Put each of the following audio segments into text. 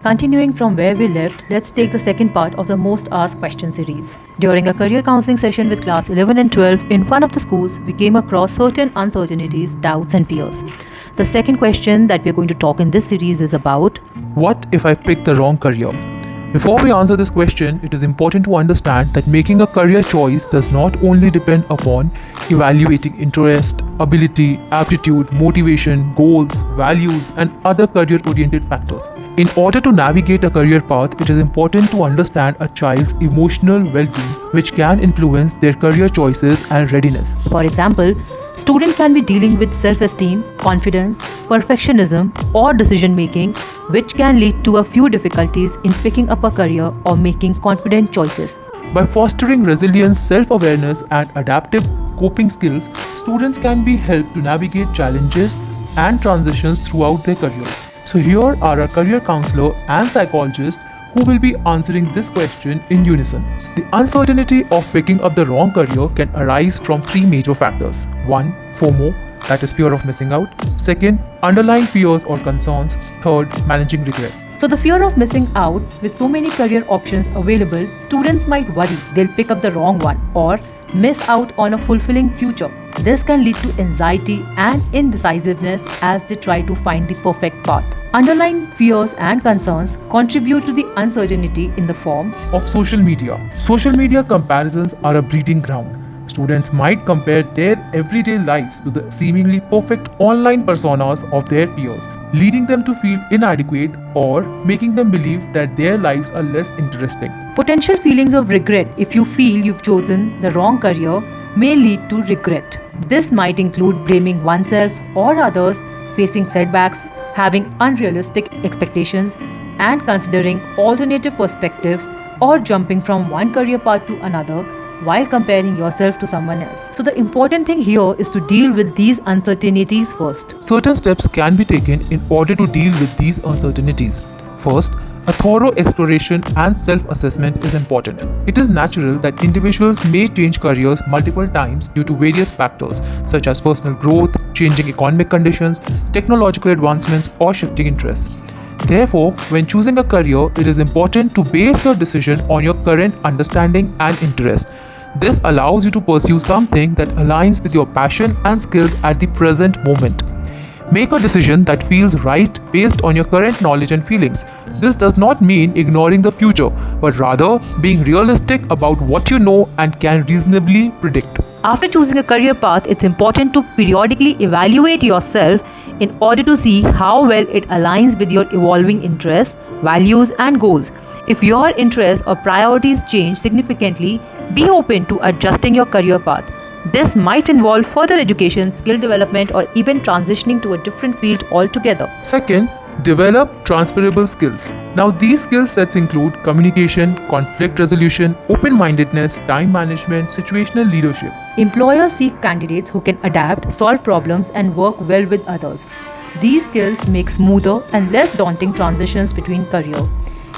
Continuing from where we left, let's take the second part of the Most Asked Question series. During a career counseling session with class 11 and 12 in one of the schools, we came across certain uncertainties, doubts, and fears. The second question that we're going to talk in this series is about what if I pick the wrong career? Before we answer this question, it is important to understand that making a career choice does not only depend upon evaluating interest, ability, aptitude, motivation, goals, values, and other career-oriented factors. In order to navigate a career path, it is important to understand a child's emotional well-being, which can influence their career choices and readiness. For example, student can be dealing with self-esteem, confidence, perfectionism, or decision-making, which can lead to a few difficulties in picking up a career or making confident choices. By fostering resilience, self-awareness, and adaptive coping skills, students can be helped to navigate challenges and transitions throughout their careers. So here are our career counselor and psychologist who will be answering this question in unison. The uncertainty of picking up the wrong career can arise from three major factors. 1. FOMO, that is fear of missing out. 2. Underlying fears or concerns. 3. Managing regret. So the fear of missing out, with so many career options available, students might worry they'll pick up the wrong one or miss out on a fulfilling future. This can lead to anxiety and indecisiveness as they try to find the perfect path. Underlying fears and concerns contribute to the uncertainty in the form of social media. Social media comparisons are a breeding ground. Students might compare their everyday lives to the seemingly perfect online personas of their peers, leading them to feel inadequate or making them believe that their lives are less interesting. Potential feelings of regret if you feel you've chosen the wrong career may lead to regret. This might include blaming oneself or others, facing setbacks, having unrealistic expectations, and considering alternative perspectives or jumping from one career path to another while comparing yourself to someone else. So the important thing here is to deal with these uncertainties first. Certain steps can be taken in order to deal with these uncertainties. First, a thorough exploration and self-assessment is important. It is natural that individuals may change careers multiple times due to various factors such as personal growth, changing economic conditions, technological advancements, or shifting interests. Therefore, when choosing a career, it is important to base your decision on your current understanding and interest. This allows you to pursue something that aligns with your passion and skills at the present moment. Make a decision that feels right based on your current knowledge and feelings. This does not mean ignoring the future, but rather being realistic about what you know and can reasonably predict. After choosing a career path, it's important to periodically evaluate yourself in order to see how well it aligns with your evolving interests, values, and goals. If your interests or priorities change significantly, be open to adjusting your career path. This might involve further education, skill development, or even transitioning to a different field altogether. Second, develop transferable skills. Now, these skill sets include communication, conflict resolution, open-mindedness, time management, situational leadership. Employers seek candidates who can adapt, solve problems, and work well with others. These skills make smoother and less daunting transitions between careers.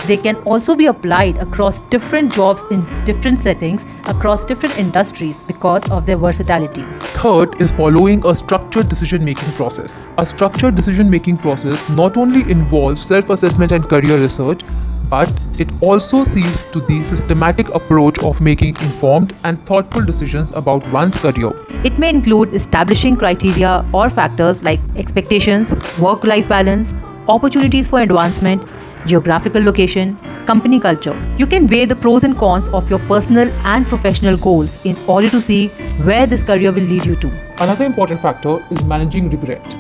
They can also be applied across different jobs in different settings, across different industries because of their versatility. Third is following a structured decision-making process. A structured decision-making process not only involves self-assessment and career research, but it also sees to the systematic approach of making informed and thoughtful decisions about one's career. It may include establishing criteria or factors like expectations, work-life balance, opportunities for advancement, geographical location, company culture. You can weigh the pros and cons of your personal and professional goals in order to see where this career will lead you to. Another important factor is managing regret.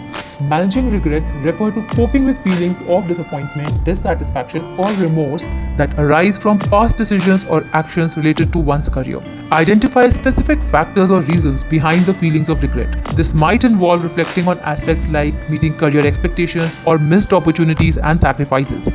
Managing regrets refer to coping with feelings of disappointment, dissatisfaction, or remorse that arise from past decisions or actions related to one's career. Identify specific factors or reasons behind the feelings of regret. This might involve reflecting on aspects like meeting career expectations or missed opportunities and sacrifices.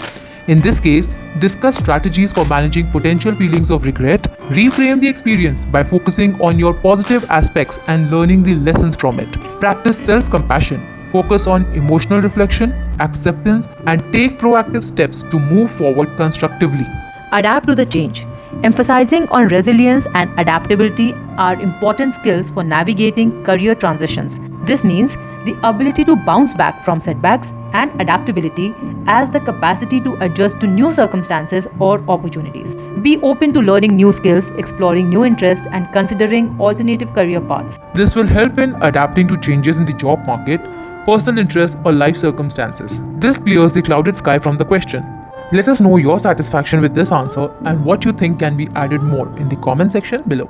In this case, discuss strategies for managing potential feelings of regret. Reframe the experience by focusing on your positive aspects and learning the lessons from it. Practice self-compassion. Focus on emotional reflection, acceptance, and take proactive steps to move forward constructively. Adapt to the change. Emphasizing on resilience and adaptability are important skills for navigating career transitions. This means the ability to bounce back from setbacks and adaptability as the capacity to adjust to new circumstances or opportunities. Be open to learning new skills, exploring new interests, and considering alternative career paths. This will help in adapting to changes in the job market, personal interests, or life circumstances. This clears the clouded sky from the question. Let us know your satisfaction with this answer and what you think can be added more in the comment section below.